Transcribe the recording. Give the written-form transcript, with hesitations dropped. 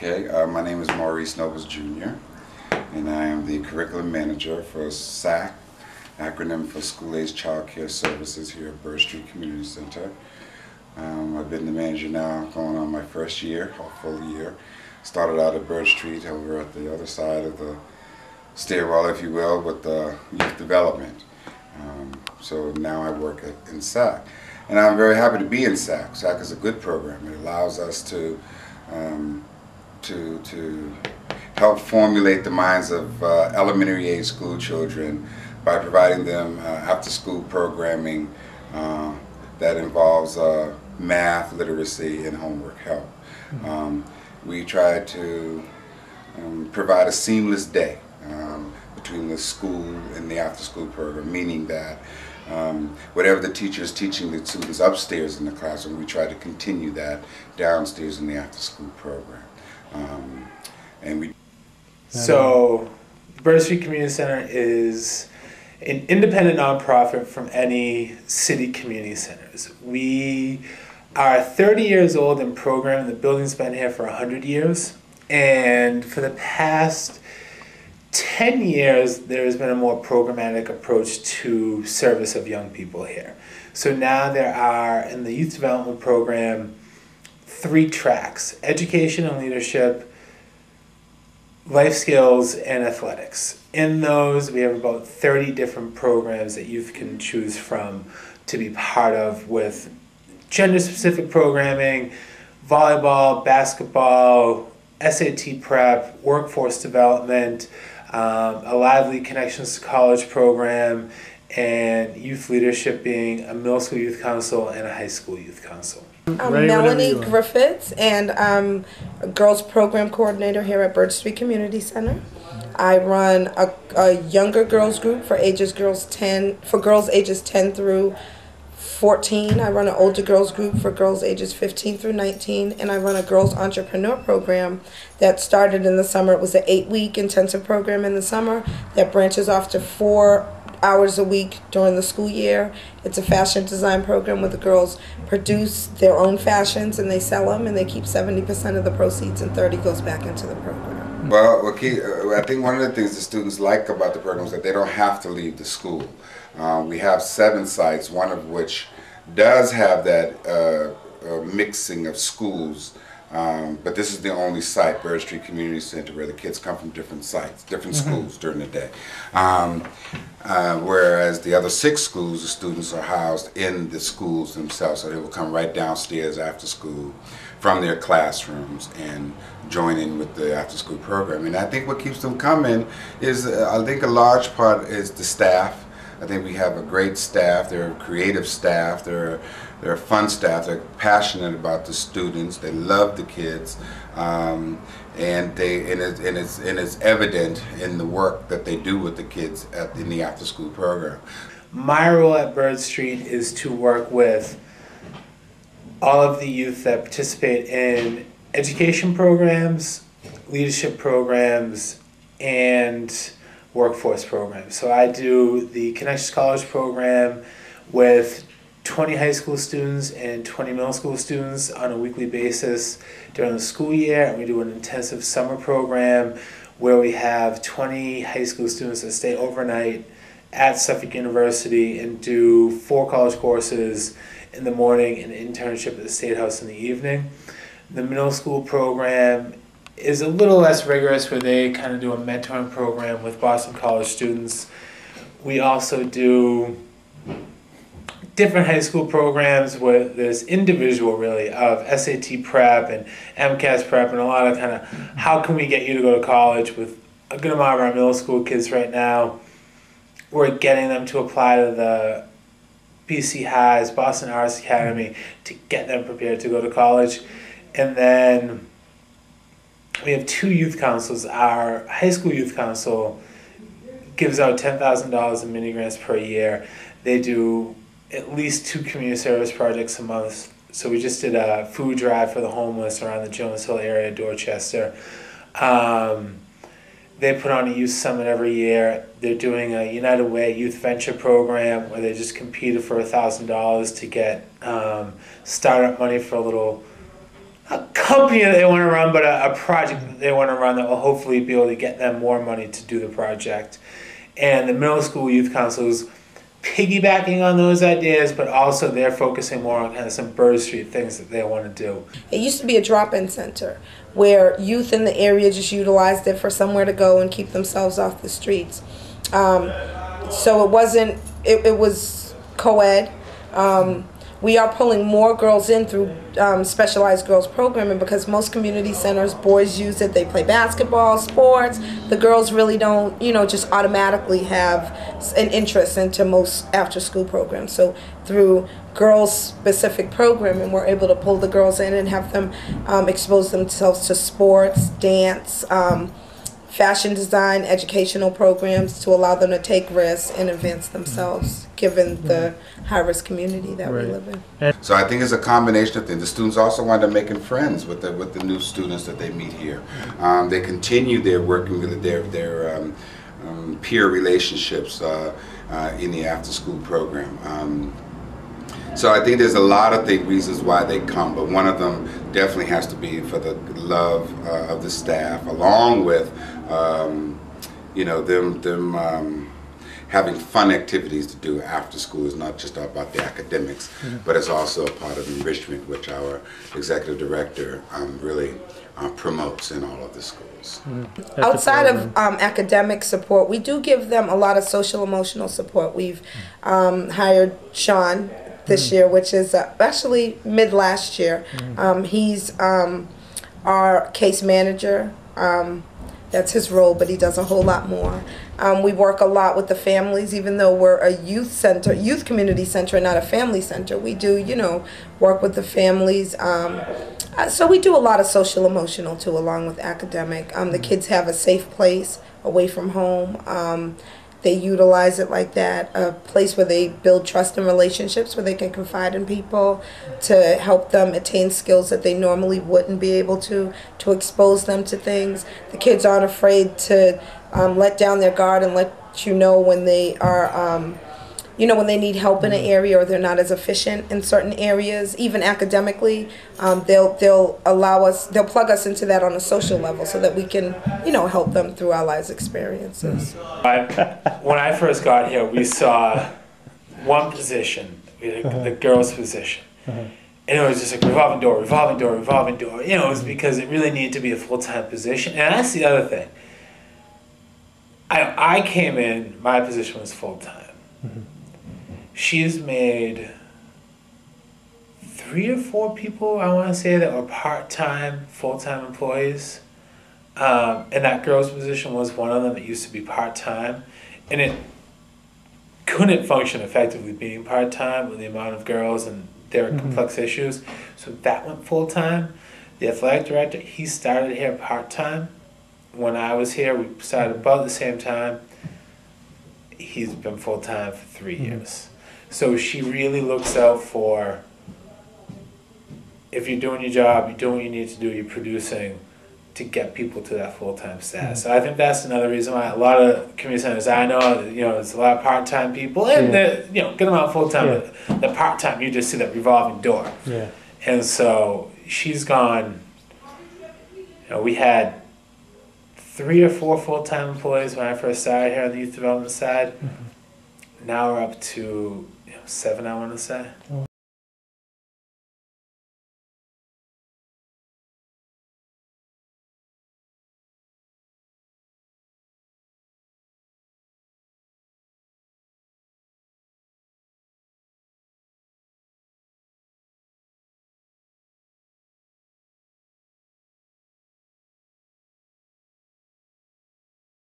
Okay, my name is Maurice Nobles Jr. and I am the Curriculum Manager for SAC, acronym for School Age Child Care Services here at Bird Street Community Center. I've been the manager now going on my first year, a full year. Started out at Bird Street over at the other side of the stairwell, if you will, with the youth development. So now I work in SAC. And I'm very happy to be in SAC. SAC is a good program. It allows us to help formulate the minds of elementary age school children by providing them after-school programming that involves math, literacy, and homework help. We try to provide a seamless day between the school and the after-school program, meaning that whatever the teacher is teaching the students upstairs in the classroom, we try to continue that downstairs in the after-school program. So, Bird Street Community Center is an independent nonprofit from any city community centers. We are 30 years old in program. The building's been here for 100 years. And for the past 10 years, there has been a more programmatic approach to service of young people here. So now there are, in the youth development program, 3 tracks: education and leadership, life skills, and athletics. In those, we have about 30 different programs that youth can choose from to be part of, with gender-specific programming, volleyball, basketball, SAT prep, workforce development, a lively Connections to College program, and youth leadership being a middle school youth council and a high school youth council. I'm Melanie Griffiths, and I'm a girls program coordinator here at Bird Street Community Center. I run a younger girls group for girls ages 10 through 14. I run an older girls group for girls ages 15 through 19, and I run a girls entrepreneur program that started in the summer. It was an 8-week intensive program in the summer that branches off to 4 hours a week during the school year. It's a fashion design program where the girls produce their own fashions and they sell them, and they keep 70% of the proceeds and 30% goes back into the program. Well, I think one of the things the students like about the program is that they don't have to leave the school. We have 7 sites, one of which does have that mixing of schools. But this is the only site, Bird Street Community Center, where the kids come from different sites, different schools during the day. Whereas the other 6 schools, the students are housed in the schools themselves, so they will come right downstairs after school from their classrooms and join in with the after-school program. And I think what keeps them coming is, I think a large part is the staff. I think we have a great staff. They're a creative staff. They're a fun staff. They're passionate about the students. They love the kids, and it's evident in the work that they do with the kids in the after-school program. My role at Bird Street is to work with all of the youth that participate in education programs, leadership programs, and workforce programs. So I do the Connections College program with 20 high school students and 20 middle school students on a weekly basis during the school year, and we do an intensive summer program where we have 20 high school students that stay overnight at Suffolk University and do 4 college courses in the morning and an internship at the State House in the evening. The middle school program is a little less rigorous, where they kind of do a mentoring program with Boston College students. We also do different high school programs where there's individual, really, of SAT prep and MCAS prep, and a lot of kind of how can we get you to go to college. With a good amount of our middle school kids right now, we're getting them to apply to the BC High's Boston Arts Academy to get them prepared to go to college. And then we have 2 youth councils. Our high school youth council gives out $10,000 in mini grants per year. They do at least 2 community service projects a month. So we just did a food drive for the homeless around the Jones Hill area, Dorchester. They put on a youth summit every year. They're doing a United Way youth venture program where they just competed for $1,000 to get startup money for a little a company that they want to run, but a project that they want to run that will hopefully be able to get them more money to do the project. And the middle school youth council is piggybacking on those ideas, but also they're focusing more on kind of some Bird Street things that they want to do. It used to be a drop-in center where youth in the area just utilized it for somewhere to go and keep themselves off the streets. So it wasn't, it was co-ed. We are pulling more girls in through specialized girls programming because most community centers, boys use it. They play basketball, sports. The girls really don't, you know, just automatically have an interest into most after-school programs. So through girls-specific programming, we're able to pull the girls in and have them expose themselves to sports, dance, fashion design, educational programs to allow them to take risks and advance themselves, given the high-risk community that we live in. So I think it's a combination of things. The students also wind up making friends with the new students that they meet here. They continue their working with their peer relationships in the after-school program. So I think there's a lot of reasons why they come, but one of them definitely has to be for the love of the staff, along with you know, them having fun activities to do after school. Is not just about the academics, but it's also a part of enrichment, which our executive director really promotes in all of the schools. Outside of academic support, we do give them a lot of social emotional support. We've hired Sean this year, which is actually mid last year. He's our case manager. That's his role, but he does a whole lot more. We work a lot with the families, even though we're a youth center, youth community center, not a family center. We do, you know, work with the families. So we do a lot of social emotional too, along with academic. The kids have a safe place away from home. They utilize it like that, a place where they build trust and relationships, where they can confide in people to help them attain skills that they normally wouldn't be able to expose them to things. The kids aren't afraid to let down their guard and let you know when they are, you know, when they need help in an area or they're not as efficient in certain areas, even academically. They'll allow us, they'll plug us into that on a social level so that we can, you know, help them through our lives experiences. When I first got here, we saw one position, the girls' position. And it was just like revolving door, revolving door, revolving door. You know, it was because it really needed to be a full-time position. And that's the other thing. I came in, my position was full-time. She's made 3 or 4 people, I want to say, that were part-time, full-time employees. And that girl's position was one of them that used to be part-time. And it couldn't function effectively being part-time with the amount of girls and their complex issues. So that went full-time. The athletic director, he started here part-time. When I was here, we started about the same time. He's been full-time for 3 years. So she really looks out for, if you're doing your job, you're doing what you need to do, you're producing to get people to that full-time status. So I think that's another reason why a lot of community centers, I know, you know, there's a lot of part-time people, and you know, good amount of full-time, but the part-time, you just see that revolving door. And so she's gone, you know, we had 3 or 4 full-time employees when I first started here on the youth development side. Now we're up to 7, I want to say.